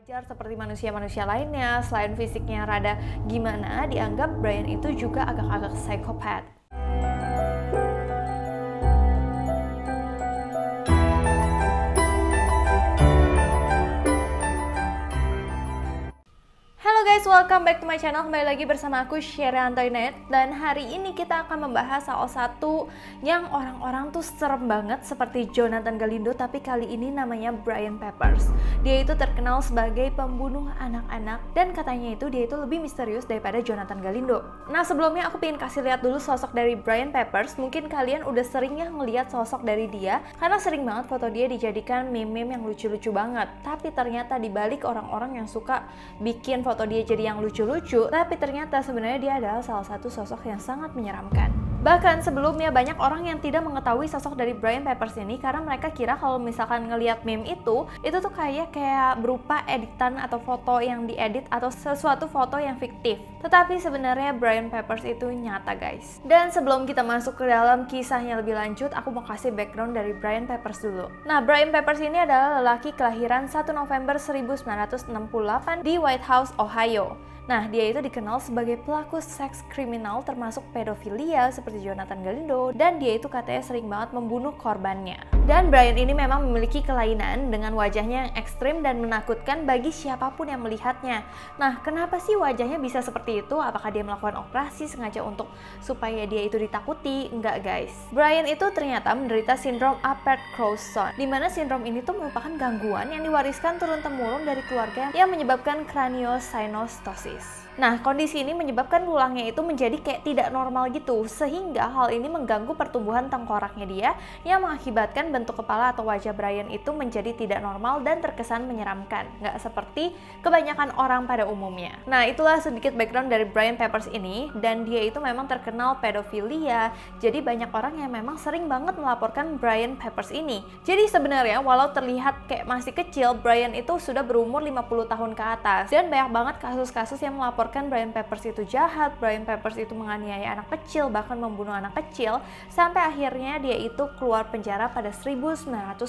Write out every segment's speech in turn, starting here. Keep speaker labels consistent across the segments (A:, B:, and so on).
A: Wajar seperti manusia-manusia lainnya, selain fisiknya rada gimana, dianggap Brian itu juga agak-agak psikopat. Halo guys, welcome back to my channel. Kembali lagi bersama aku Sherry Antoinette. Dan hari ini kita akan membahas salah satu yang orang-orang tuh serem banget seperti Jonathan Galindo, tapi kali ini namanya Brian Peppers. Dia itu terkenal sebagai pembunuh anak-anak dan katanya itu dia itu lebih misterius daripada Jonathan Galindo. Nah, sebelumnya aku pengen kasih lihat dulu sosok dari Brian Peppers. Mungkin kalian udah seringnya ngelihat sosok dari dia karena sering banget foto dia dijadikan meme-meme yang lucu-lucu banget. Tapi ternyata dibalik orang-orang yang suka bikin foto dia jadi yang lucu-lucu, tapi ternyata sebenarnya dia adalah salah satu sosok yang sangat menyeramkan. Bahkan sebelumnya banyak orang yang tidak mengetahui sosok dari Brian Peppers ini karena mereka kira kalau misalkan ngelihat meme itu tuh kayak berupa editan atau foto yang diedit atau sesuatu foto yang fiktif. Tetapi sebenarnya Brian Peppers itu nyata guys. Dan sebelum kita masuk ke dalam kisahnya lebih lanjut, aku mau kasih background dari Brian Peppers dulu. Nah, Brian Peppers ini adalah lelaki kelahiran 1 November 1968 di White House, Ohio. Nah, dia itu dikenal sebagai pelaku seks kriminal termasuk pedofilia seperti Jonathan Galindo, dan dia itu katanya sering banget membunuh korbannya. Dan Brian ini memang memiliki kelainan dengan wajahnya yang ekstrim dan menakutkan bagi siapapun yang melihatnya. Nah, kenapa sih wajahnya bisa seperti itu? Apakah dia melakukan operasi sengaja untuk supaya dia itu ditakuti? Enggak guys. Brian itu ternyata menderita sindrom Apert-Creutzfeldt, di mana sindrom ini tuh merupakan gangguan yang diwariskan turun-temurun dari keluarga yang menyebabkan craniosynostosis. Nah, kondisi ini menyebabkan tulangnya itu menjadi kayak tidak normal gitu, sehingga hal ini mengganggu pertumbuhan tengkoraknya dia yang mengakibatkan bentuk kepala atau wajah Brian itu menjadi tidak normal dan terkesan menyeramkan, nggak seperti kebanyakan orang pada umumnya. Nah, itulah sedikit background dari Brian Peppers ini, dan dia itu memang terkenal pedofilia, jadi banyak orang yang memang sering banget melaporkan Brian Peppers ini. Jadi sebenarnya walau terlihat kayak masih kecil, Brian itu sudah berumur 50 tahun ke atas, dan banyak banget kasus-kasus yang melaporkan Brian Peppers itu jahat, Brian Peppers itu menganiaya anak kecil, bahkan membunuh anak kecil, sampai akhirnya dia itu keluar penjara pada 1998.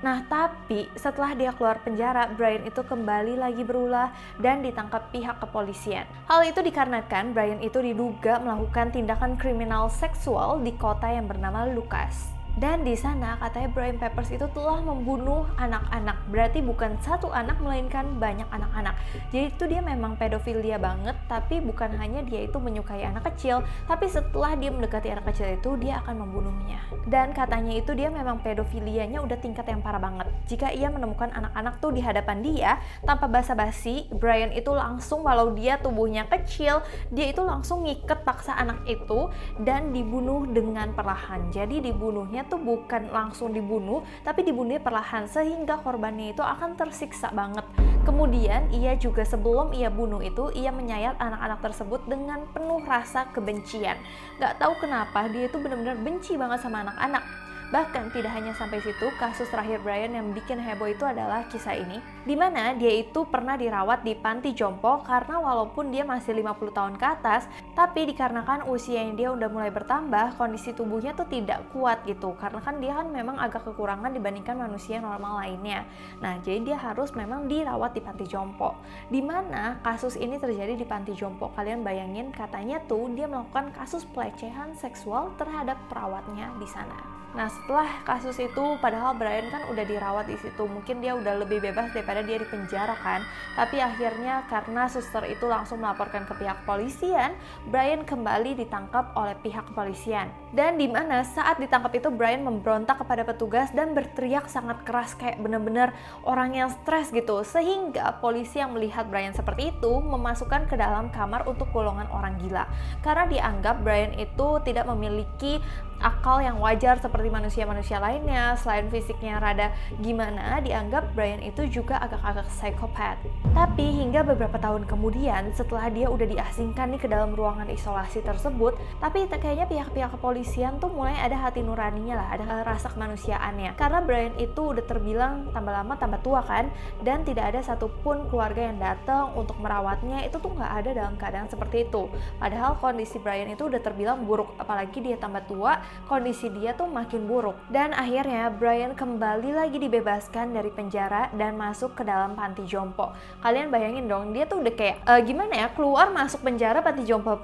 A: Nah, tapi setelah dia keluar penjara, Brian itu kembali lagi berulah dan ditangkap pihak kepolisian. Hal itu dikarenakan Brian itu diduga melakukan tindakan kriminal seksual di kota yang bernama Lucas. Dan di sana katanya Brian Peppers itu telah membunuh anak-anak. Berarti bukan satu anak melainkan banyak anak-anak. Jadi itu dia memang pedofilia banget, tapi bukan hanya dia itu menyukai anak kecil, tapi setelah dia mendekati anak kecil itu dia akan membunuhnya. Dan katanya itu dia memang pedofilianya udah tingkat yang parah banget. Jika ia menemukan anak-anak tuh di hadapan dia, tanpa basa-basi, Brian itu langsung, walau dia tubuhnya kecil, dia itu langsung ngiket paksa anak itu dan dibunuh dengan perlahan. Jadi dibunuhnya tuh bukan langsung dibunuh, tapi dibunuhnya perlahan sehingga korbannya itu akan tersiksa banget. Kemudian ia juga sebelum ia bunuh itu, ia menyayat anak-anak tersebut dengan penuh rasa kebencian. Gak tahu kenapa dia itu benar-benar benci banget sama anak-anak. Bahkan tidak hanya sampai situ, kasus terakhir Brian yang bikin heboh itu adalah kisah ini, di mana dia itu pernah dirawat di panti jompo karena walaupun dia masih 50 tahun ke atas, tapi dikarenakan usianya dia udah mulai bertambah, kondisi tubuhnya tuh tidak kuat gitu, karena kan dia kan memang agak kekurangan dibandingkan manusia normal lainnya. Nah, jadi dia harus memang dirawat di panti jompo, di mana kasus ini terjadi di panti jompo. Kalian bayangin, katanya tuh dia melakukan kasus pelecehan seksual terhadap perawatnya di sana. Nah, setelah kasus itu, padahal Brian kan udah dirawat di situ, mungkin dia udah lebih bebas daripada dia di penjara kan. Tapi akhirnya karena suster itu langsung melaporkan ke pihak kepolisian, Brian kembali ditangkap oleh pihak kepolisian. Dan di mana saat ditangkap itu Brian memberontak kepada petugas dan berteriak sangat keras kayak bener-bener orang yang stres gitu. Sehingga polisi yang melihat Brian seperti itu memasukkan ke dalam kamar untuk golongan orang gila. Karena dianggap Brian itu tidak memiliki akal yang wajar seperti manusia-manusia lainnya, selain fisiknya rada gimana, dianggap Brian itu juga agak-agak psikopat. Tapi hingga beberapa tahun kemudian, setelah dia udah diasingkan nih ke dalam ruangan isolasi tersebut, tapi kayaknya pihak-pihak kepolisian tuh mulai ada hati nuraninya lah, ada rasa kemanusiaannya. Karena Brian itu udah terbilang tambah lama tambah tua kan, dan tidak ada satupun keluarga yang datang untuk merawatnya, itu tuh nggak ada dalam keadaan seperti itu. Padahal kondisi Brian itu udah terbilang buruk, apalagi dia tambah tua, kondisi dia tuh makin buruk. Dan akhirnya Brian kembali lagi dibebaskan dari penjara dan masuk ke dalam panti jompo. Kalian bayangin dong, dia tuh udah kayak gimana ya, keluar masuk penjara panti jompo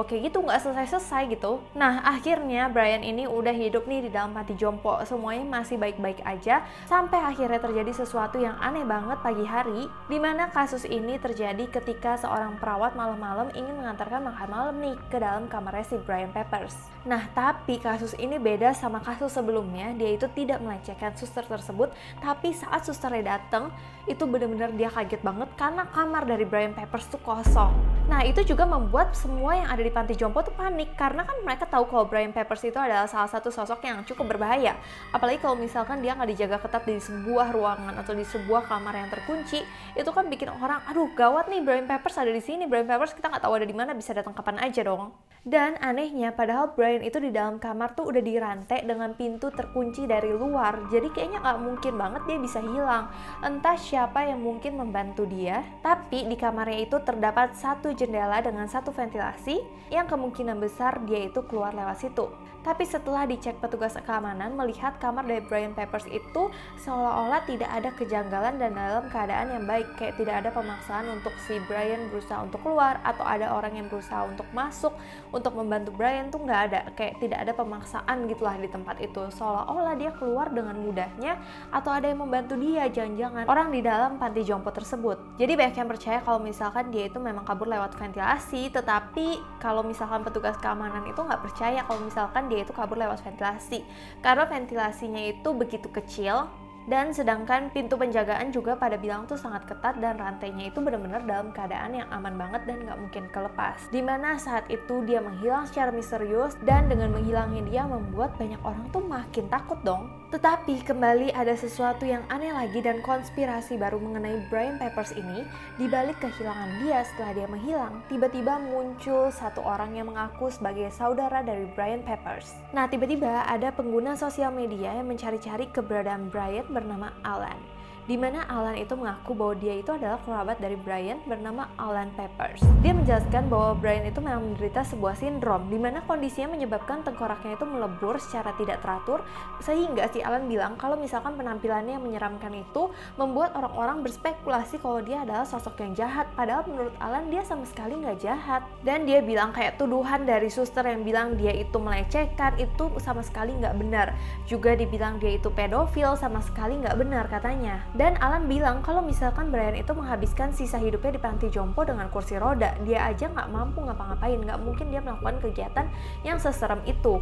A: kayak gitu, nggak selesai gitu. Nah akhirnya Brian ini udah hidup nih di dalam panti jompo, semuanya masih baik-baik aja sampai akhirnya terjadi sesuatu yang aneh banget pagi hari, dimana kasus ini terjadi ketika seorang perawat malam-malam ingin mengantarkan makan malam nih ke dalam kamarnya si Brian Peppers. Nah tapi kasus ini beda sama kasus sebelumnya, dia itu tidak melecehkan suster tersebut, tapi saat susternya datang itu benar-benar dia kaget banget karena kamar dari Brian Peppers tuh kosong. Nah itu juga membuat semua yang ada di panti jompo tuh panik, karena kan mereka tahu kalau Brian Peppers itu adalah salah satu sosok yang cukup berbahaya, apalagi kalau misalkan dia nggak dijaga ketat di sebuah ruangan atau di sebuah kamar yang terkunci. Itu kan bikin orang, aduh gawat nih, Brian Peppers ada di sini, Brian Peppers kita nggak tahu ada di mana, bisa datang kapan aja dong. Dan anehnya padahal Brian itu di dalam kamar tuh udah dirantai dengan pintu terkunci dari luar, jadi kayaknya nggak mungkin banget dia bisa hilang. Entah siapa yang mungkin membantu dia, tapi di kamarnya itu terdapat satu jendela dengan satu ventilasi yang kemungkinan besar dia itu keluar lewat situ. Tapi setelah dicek petugas keamanan, melihat kamar dari Brian Peppers itu seolah-olah tidak ada kejanggalan dan dalam keadaan yang baik, kayak tidak ada pemaksaan untuk si Brian berusaha untuk keluar atau ada orang yang berusaha untuk masuk untuk membantu Brian, tuh nggak ada, kayak tidak ada pemaksaan gitulah di tempat itu, seolah-olah dia keluar dengan mudahnya atau ada yang membantu dia, jangan-jangan orang di dalam panti jompo tersebut. Jadi banyak yang percaya kalau misalkan dia itu memang kabur lewat ventilasi, tetapi kalau misalkan petugas keamanan itu nggak percaya kalau misalkan dia itu kabur lewat ventilasi, karena ventilasinya itu begitu kecil. Dan sedangkan pintu penjagaan juga pada bilang tuh sangat ketat dan rantainya itu benar-benar dalam keadaan yang aman banget dan nggak mungkin kelepas. Dimana saat itu dia menghilang secara misterius, dan dengan menghilangnya dia membuat banyak orang tuh makin takut dong. Tetapi kembali ada sesuatu yang aneh lagi dan konspirasi baru mengenai Brian Peppers ini. Di balik kehilangan dia setelah dia menghilang, tiba-tiba muncul satu orang yang mengaku sebagai saudara dari Brian Peppers. Nah tiba-tiba ada pengguna sosial media yang mencari-cari keberadaan Brian bernama Alan, di mana Alan itu mengaku bahwa dia itu adalah kerabat dari Brian bernama Alan Peppers. Dia menjelaskan bahwa Brian itu memang menderita sebuah sindrom, di mana kondisinya menyebabkan tengkoraknya itu melebur secara tidak teratur, sehingga si Alan bilang kalau misalkan penampilannya yang menyeramkan itu membuat orang-orang berspekulasi kalau dia adalah sosok yang jahat, padahal menurut Alan dia sama sekali nggak jahat. Dan dia bilang kayak tuduhan dari suster yang bilang dia itu melecehkan itu sama sekali nggak benar, juga dibilang dia itu pedofil sama sekali nggak benar katanya. Dan Alan bilang kalau misalkan Brian itu menghabiskan sisa hidupnya di panti jompo dengan kursi roda, dia aja nggak mampu ngapa-ngapain, nggak mungkin dia melakukan kegiatan yang seserem itu.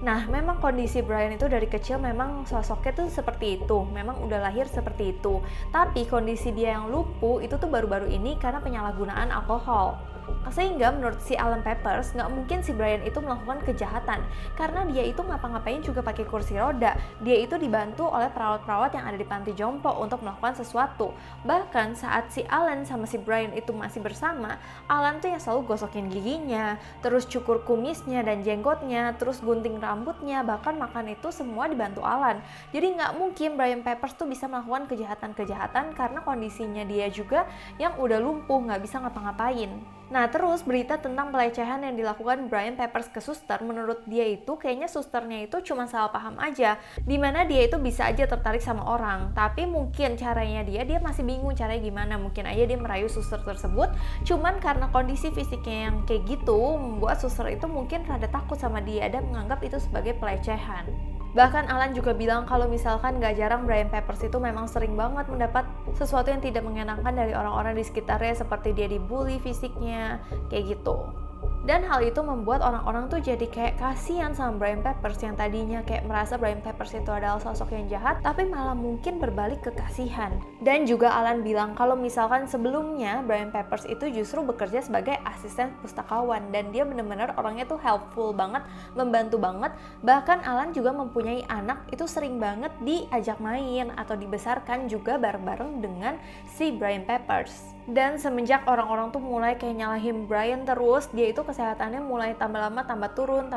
A: Nah memang kondisi Brian itu dari kecil memang sosoknya tuh seperti itu, memang udah lahir seperti itu. Tapi kondisi dia yang lumpuh itu tuh baru-baru ini karena penyalahgunaan alkohol. Sehingga menurut si Alan Peppers nggak mungkin si Brian itu melakukan kejahatan, karena dia itu ngapa-ngapain juga pakai kursi roda. Dia itu dibantu oleh perawat-perawat yang ada di panti jompo untuk melakukan sesuatu. Bahkan saat si Alan sama si Brian itu masih bersama, Alan tuh yang selalu gosokin giginya, terus cukur kumisnya dan jenggotnya, terus gunting rambutnya, bahkan makan itu semua dibantu Alan. Jadi nggak mungkin Brian Peppers tuh bisa melakukan kejahatan-kejahatan karena kondisinya dia juga yang udah lumpuh, nggak bisa ngapa-ngapain. Nah terus berita tentang pelecehan yang dilakukan Brian Peppers ke suster, menurut dia itu kayaknya susternya itu cuma salah paham aja, dimana dia itu bisa aja tertarik sama orang, tapi mungkin caranya dia masih bingung caranya gimana. Mungkin aja dia merayu suster tersebut, cuman karena kondisi fisiknya yang kayak gitu membuat suster itu mungkin rada takut sama dia dan menganggap itu sebagai pelecehan. Bahkan Alan juga bilang kalau misalkan gak jarang Brian Peppers itu memang sering banget mendapat sesuatu yang tidak menyenangkan dari orang-orang di sekitarnya, seperti dia dibully fisiknya, kayak gitu. Dan hal itu membuat orang-orang tuh jadi kayak kasihan sama Brian Peppers, yang tadinya kayak merasa Brian Peppers itu adalah sosok yang jahat, tapi malah mungkin berbalik ke kasihan. Dan juga Alan bilang kalau misalkan sebelumnya Brian Peppers itu justru bekerja sebagai asisten pustakawan, dan dia benar-benar orangnya tuh helpful banget, membantu banget. Bahkan Alan juga mempunyai anak itu sering banget diajak main atau dibesarkan juga bareng-bareng dengan si Brian Peppers. Dan semenjak orang-orang tuh mulai kayak nyalahin Brian terus, dia itu kesehatannya mulai tambah lama tambah turun,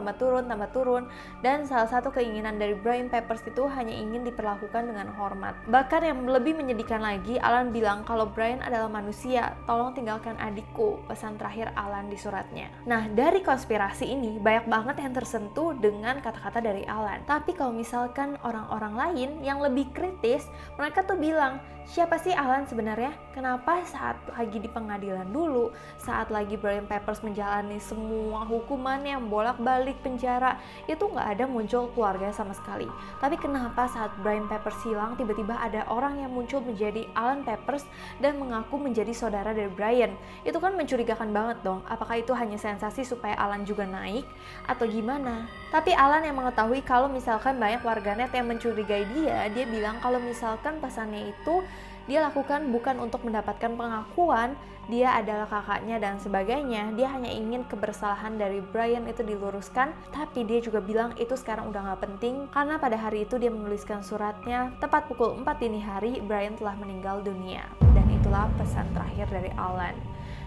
A: dan salah satu keinginan dari Brian Peppers itu hanya ingin diperlakukan dengan hormat. Bahkan yang lebih menyedihkan lagi, Alan bilang kalau Brian adalah manusia, tolong tinggalkan adikku, pesan terakhir Alan di suratnya. Nah, dari konspirasi ini banyak banget yang tersentuh dengan kata-kata dari Alan. Tapi kalau misalkan orang-orang lain yang lebih kritis, mereka tuh bilang, siapa sih Alan sebenarnya? Kenapa saat lagi di pengadilan dulu, saat lagi Brian Peppers menjalani semua hukuman yang bolak-balik penjara, itu nggak ada muncul keluarga sama sekali. Tapi kenapa saat Brian Peppers hilang, tiba-tiba ada orang yang muncul menjadi Alan Peppers dan mengaku menjadi saudara dari Brian? Itu kan mencurigakan banget dong. Apakah itu hanya sensasi supaya Alan juga naik? Atau gimana? Tapi Alan yang mengetahui kalau misalkan banyak warganet yang mencurigai dia bilang kalau misalkan pesannya itu dia lakukan bukan untuk mendapatkan pengakuan, dia adalah kakaknya dan sebagainya. Dia hanya ingin kebersalahan dari Brian itu diluruskan, tapi dia juga bilang itu sekarang udah gak penting, karena pada hari itu dia menuliskan suratnya, tepat pukul 4 dini hari, Brian telah meninggal dunia. Dan itulah pesan terakhir dari Alan.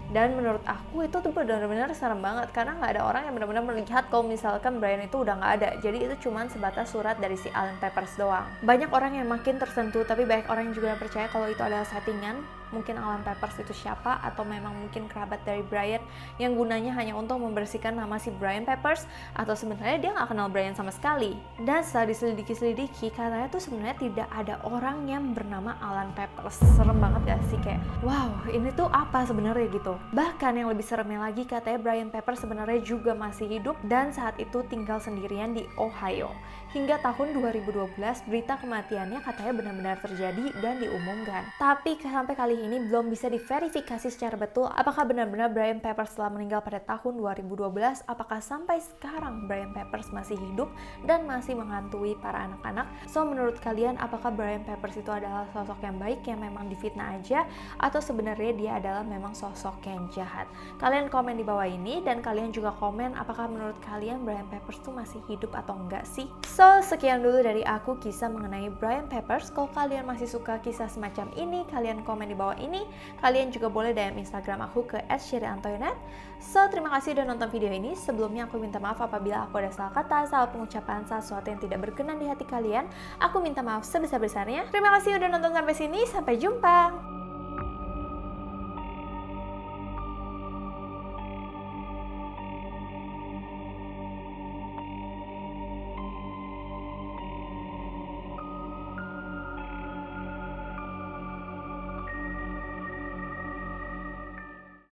A: Dan menurut aku itu tuh benar-benar serem banget, karena nggak ada orang yang benar-benar melihat kalau misalkan Brian itu udah nggak ada. Jadi itu cuma sebatas surat dari si Alan Peppers doang. Banyak orang yang makin tersentuh, tapi banyak orang juga yang percaya kalau itu adalah settingan. Mungkin Alan Peppers itu siapa, atau memang mungkin kerabat dari Brian yang gunanya hanya untuk membersihkan nama si Brian Peppers, atau sebenarnya dia nggak kenal Brian sama sekali. Dan setelah diselidiki katanya tuh sebenarnya tidak ada orang yang bernama Alan Peppers. Serem banget gak sih? Kayak wow, ini tuh apa sebenarnya gitu. Bahkan yang lebih seremnya lagi, katanya Brian Peppers sebenarnya juga masih hidup dan saat itu tinggal sendirian di Ohio. Hingga tahun 2012 berita kematiannya katanya benar-benar terjadi dan diumumkan. Tapi sampai kali ini belum bisa diverifikasi secara betul apakah benar-benar Brian Peppers telah meninggal pada tahun 2012, apakah sampai sekarang Brian Peppers masih hidup dan masih menghantui para anak-anak. So menurut kalian apakah Brian Peppers itu adalah sosok yang baik yang memang difitnah aja, atau sebenarnya dia adalah memang sosok yang jahat? Kalian komen di bawah ini, dan kalian juga komen apakah menurut kalian Brian Peppers tuh masih hidup atau enggak sih. So sekian dulu dari aku kisah mengenai Brian Peppers. Kalau kalian masih suka kisah semacam ini, kalian komen di bawah ini. Kalian juga boleh DM Instagram aku ke @sheriantoynet. So terima kasih udah nonton video ini. Sebelumnya aku minta maaf apabila aku ada salah kata, salah pengucapan, sesuatu yang tidak berkenan di hati kalian. Aku minta maaf sebesar-besarnya. Terima kasih udah nonton sampai sini. Sampai jumpa.